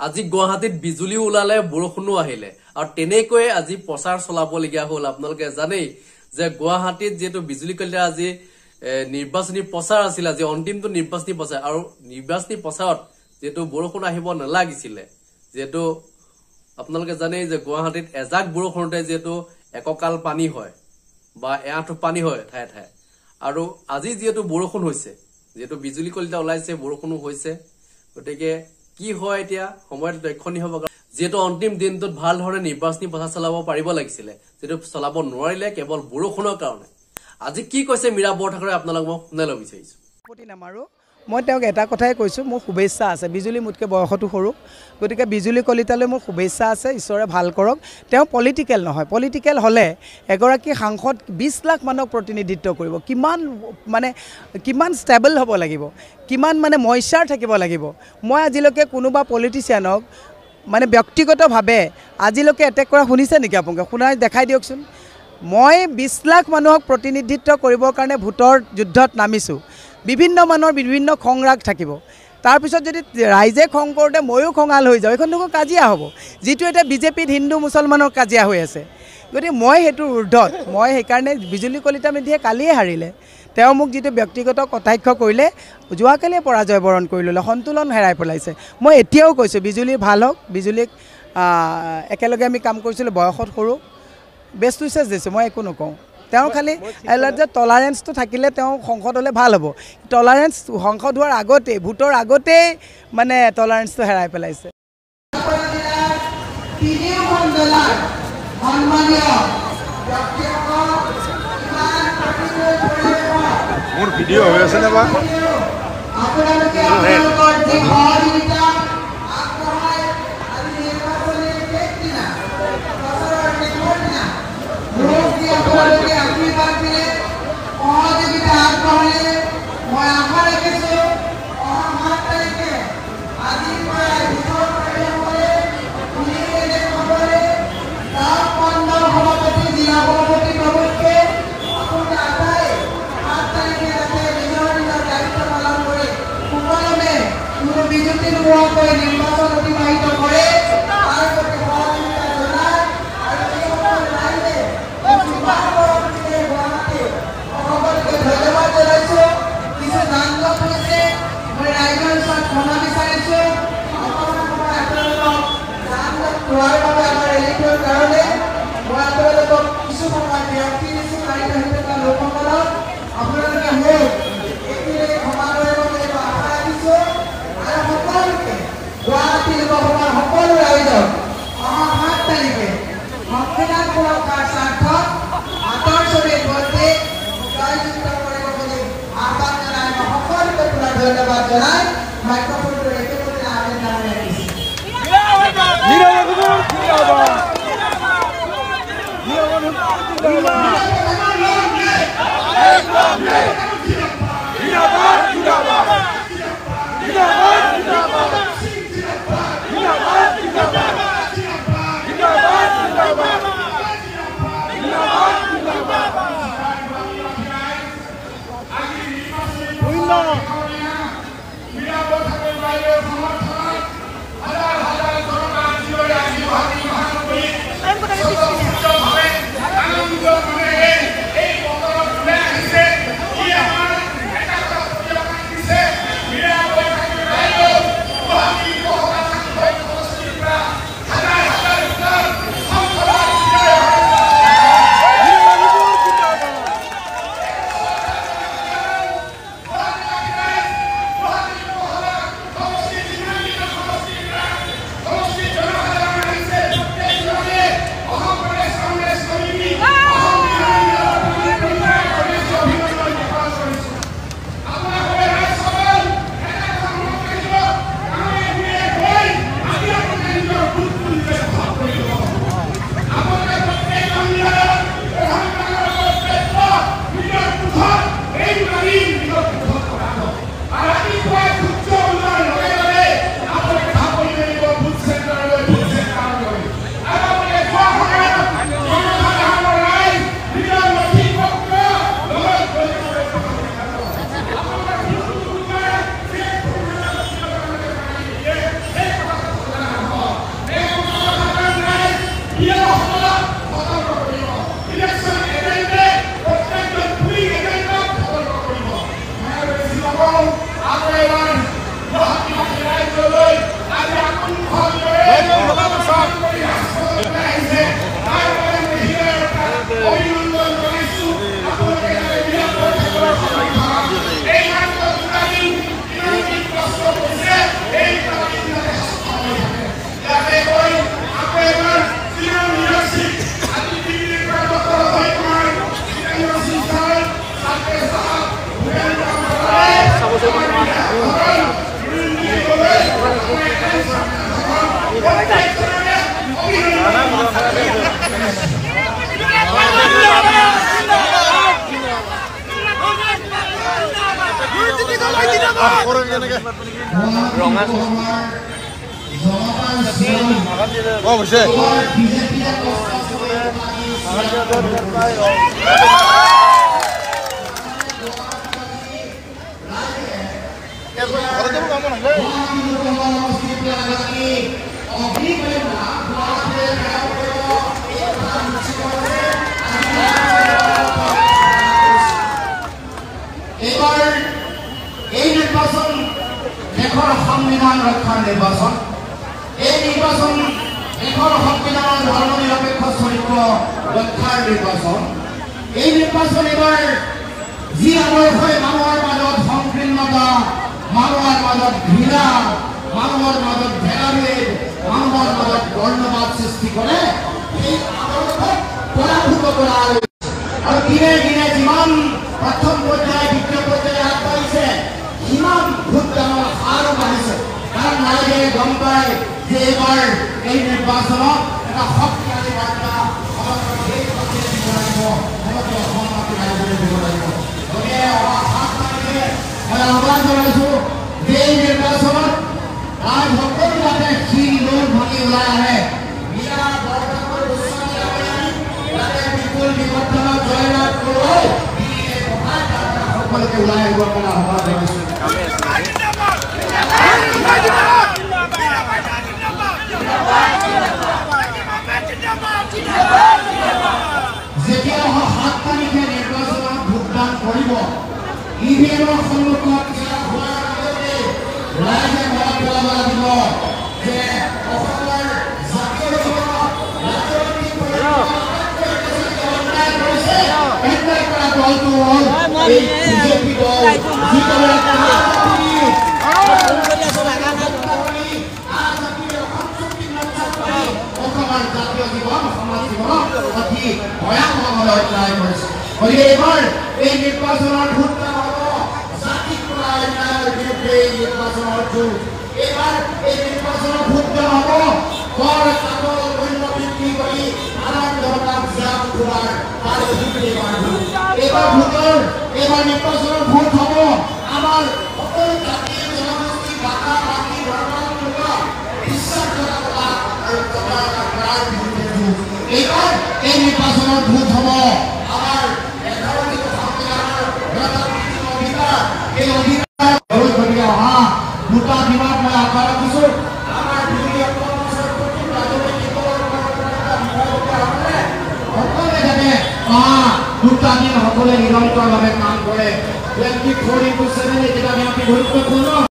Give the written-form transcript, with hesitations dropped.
আজি গুৱাহাটীত বিজুলী ওলালে বৰষুণো আহিলে আৰু তেনেকৈ আজি প্ৰচাৰ চলাবলগীয়া হ'ল। আপোনালোকে জানেই যে গুৱাহাটীত যেটো বিজুলী কলিতা আজি নিৰ্বাচনী প্ৰচাৰ আছিল, আজি অন্তিমটো নিৰ্বাচনী প্ৰচাৰ আৰু নিৰ্বাচনী প্ৰচাৰত যেটো বৰষুণ আহিব নালাগিছিলে, যেটো আপোনালোকে জানেই যে গুৱাহাটীত এজাক বৰষুণতে যেটো এককাল পানী হয় বা এআঁঠু পানী হয় ঠায়ে ঠায়ে, আৰু আজি যেটো বৰষুণ হৈছে, যেটো বিজুলী কলিতা ওলাইছে বৰষুণো হৈছে। গতিকে কি হয় এতিয়া সময়ত লক্ষণী হ'ব, যেটো অন্তিম দিনটোত ভাল ধৰণে নিৰ্বাচনী প্ৰচাৰ চলাব পাৰিব লাগিছিলে, যেটো চলাব নোৱাৰিলে কেৱল বৰষুণৰ কাৰণে। আজি কি কৈছে মীৰা বৰঠাকুৰে আপোনালোক মই শুনাই ল'ব বিচাৰিছো। মই তেওঁক এটা কথাই কৈছোঁ, মোৰ শুভেচ্ছা আছে। বিজুলী মোতকৈ বয়সতো সৰু, গতিকে বিজুলী কলিতালৈ মোৰ শুভেচ্ছা আছে, ঈশ্বৰে ভাল কৰক। তেওঁ পলিটিকেল নহয়, পলিটিকেল হ'লে এগৰাকী সাংসদ 20 লাখ মানুহক প্ৰতিনিধিত্ব কৰিব, কিমান ষ্টেবল হ'ব লাগিব, কিমান মইচাৰ থাকিব লাগিব। মই আজিলৈকে কোনোবা পলিটিচিয়ানক ব্যক্তিগতভাৱে আজিলৈকে এটেক কৰা শুনিছে নেকি আপোনালোকে? শুনাই দেখাই দিয়কচোন। মই 20 লাখ মানুহক প্ৰতিনিধিত্ব কৰিবৰ কাৰণে ভোটৰ যুদ্ধত নামিছোঁ। বিভিন্ন মানুহৰ বিভিন্ন খং ৰাগ থাকিব, তাৰপিছত যদি ৰাইজে খং কৰোঁতে ময়ো খঙাল হৈ যাওঁ, এইখন দেখোন কাজিয়া হ'ব, যিটো এতিয়া বিজেপিত হিন্দু মুছলমানৰ কাজিয়া হৈ আছে। গতিকে মই সেইটো ঊৰ্ধত, মই সেইকাৰণে বিজুলী কলিতা মেধিয়ে কালিয়ে হাৰিলে। তেওঁ মোক যিটো ব্যক্তিগত কটাক্ষ কৰিলে, যোৱাকালিয়ে পৰাজয় বৰণ কৰি ল'লে, সন্তুলন হেৰাই পেলাইছে। মই এতিয়াও কৈছোঁ বিজুলী ভাল হওক, বিজুলীক একেলগে আমি কাম কৰিছিলোঁ, বয়সত সৰু, বেষ্ট উইচেছ দিছোঁ, মই একো নকওঁ। তেওঁ খালি যে টলাৰেঞ্চটো থাকিলে তেওঁ সংসদ হ'লে ভাল হ'ব। টলাৰেঞ্চ সংসদ হোৱাৰ আগতেই, ভোটৰ আগতেই টলাৰেঞ্চটো হেৰাই পেলাইছে। মোৰ ভিডিঅ' হৈ আছে নে বা? নিৰ্বাচন অতিবাহিত কৰে ধন্যবাদ জানাইছো। কিছু যানজট হৈছে, মই ৰাইজৰ ওচৰত ক্ষমা বিচাৰিছো। যানজট হোৱাৰ বাবে আমাৰ ৰেলীটোৰ কাৰণে মই আপোনালোকক কিছু সময় বিৰতি দিছোঁ। গাড়ী আহি থকা লোকসকলক আপোনালোকে মোক এইখিনিতে ক্ষমা কৰিব লাগিব আশা ৰাখিছোঁ। আৰু সকলোকে গুৱাহাটী লোকসভাৰ সকলো ৰাইজক অহা 7 তাৰিখে সংবিধান সুৰক্ষাৰ স্বাৰ্থত হাতৰ ছবিত ভোটে জয়যুক্ত কৰিব বুলি আহ্বান জনাই মই সকলোকে পুনৰ ধন্যবাদ জনাই মাইক্ৰফোনটো একেবাৰে আমি নামে ৰাখিছোঁ। এবাৰ এই নিৰ্বাচন দেশৰ সংবিধান ৰক্ষাৰ নিৰ্বাচন এই নিৰ্বাচন দেশৰ সংবিধানৰ ধৰ্ম নিৰপেক্ষ চৰিত্ৰ ৰক্ষাৰ নিৰ্বাচন এই নিৰ্বাচন এবাৰ যি আদৰ্শই মানুহৰ মাজত সংকীৰ্ণতা মানুহৰ মাজত ঘৃণা মানুহৰ মাজত ভেদাভেদ মানুহৰ মাজত বৰ্ণবাদ সৃষ্টি কৰে এই আদৰ্শক পৰাভূত কৰা আৰু দিনে দিনে যিমান প্ৰথম পৰ্যায় দ্বিতীয় পৰ্যায় আগবাঢ়িছে সিমান ভোটদানৰ হাৰ বাঢ়িছে কাৰণ ৰাইজে গম পায় যে এইবাৰ এই নিৰ্বাচনত এটা শক্তিশালী বাৰ্তা সমগ্ৰ দেশবাসীয়ে দিব লাগিব সমগ্ৰ অসমবাসী ৰাইজে দিব লাগিব গতিকে অহা ৭ তাৰিখে মই আহ্বান জনাইছোঁ যে এই নিৰ্বাচনত ৰাইজ সকলো যাতে শিল লোন ভাঙি ওলাই আহে বিয়া বৰদামৰ উচ্চ যাতে বিপুল বিবৰ্তনত জয়লাভ কৰোঁ সকলোকে ওলাই আহিবৰ কাৰণে আহ্বান জনাইছোঁ যেতিয়া অহা ৭ তাৰিখে নিৰ্বাচনত ভোটদান কৰিব ইভিএমৰ সন্মুখত থিয় হোৱাৰ আগতে ৰাইজে মনত পেলাব লাগিব যে অসমৰ জাতীয় ৰাজনৈতিক অন্যায় কৰিছে অন্যায় কৰা দলটো হ'ল এই বিজেপি দল যি দলে অসমৰ জাতীয় জীৱন সমাজ জীৱনক অতি ভয়াৱহভাৱে অত্যাচাৰ কৰিছে গতিকে এইবাৰ এই নিৰ্বাচনৰ ভোটদান হ'ব জাতিক কৰা অন্যায়ৰ বিৰুদ্ধে এই নিৰ্বাচনৰ যুঁজ এইবাৰ এই নিৰ্বাচনৰ ভোটদান হ'ব কৰ কাগজ মূল্য বৃদ্ধি কৰি নানান ধৰণৰ জাপ খোৱাৰ তাৰ বিৰুদ্ধে এইবাৰ নিৰ্বাচনৰ ভোট হ'ব আমাৰ সকলো জাতি জনগোষ্ঠী ভাষা ভাষী ধৰ্মৰ লোক বিশ্বাসযোগ্যতা আৰু কৰাৰ বিৰুদ্ধে যুঁজ এইবাৰ এই নিৰ্বাচনৰ ভোট হ'ব আমাৰ এঘাৰটি সংবিধানৰ গণতান্ত্ৰিক অধিকাৰ এই অধিকাৰ গতিকে অহা 2টা দিনত মই আশা ৰাখিছোঁ আমাৰ বিৰোধী কৰ্মচাৰীৰ প্ৰতি ৰাজনৈতিক সকলোৱে যাতে অহা 2টা দিন সকলোৱে নিৰন্তৰভাৱে কাম কৰে 24/7 এটা অতি গুৰুত্বপূৰ্ণ